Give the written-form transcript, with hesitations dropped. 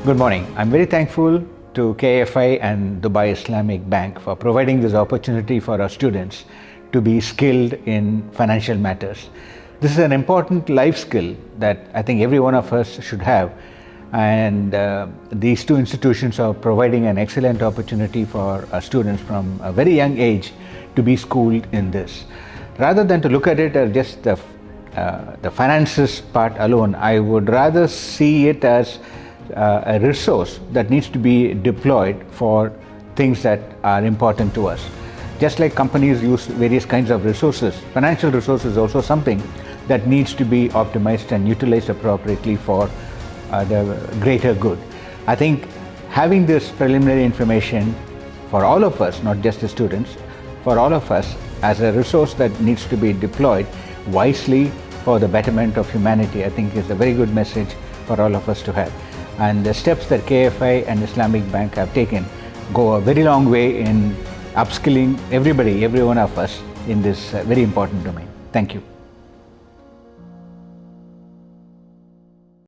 Good morning. I'm very thankful to KFI and Dubai Islamic Bank for providing this opportunity for our students to be skilled in financial matters. This is an important life skill that I think every one of us should have, and these two institutions are providing an excellent opportunity for our students from a very young age to be schooled in this. Rather than to look at it as just the finances part alone, I would rather see it as a resource that needs to be deployed for things that are important to us. Just like companies use various kinds of resources, financial resources is also something that needs to be optimized and utilized appropriately for the greater good. I think having this preliminary information for all of us, not just the students, for all of us as a resource that needs to be deployed wisely for the betterment of humanity, I think is a very good message for all of us to have. And the steps that KFI and Islamic Bank have taken go a very long way in upskilling every one of us in this very important domain. Thank you.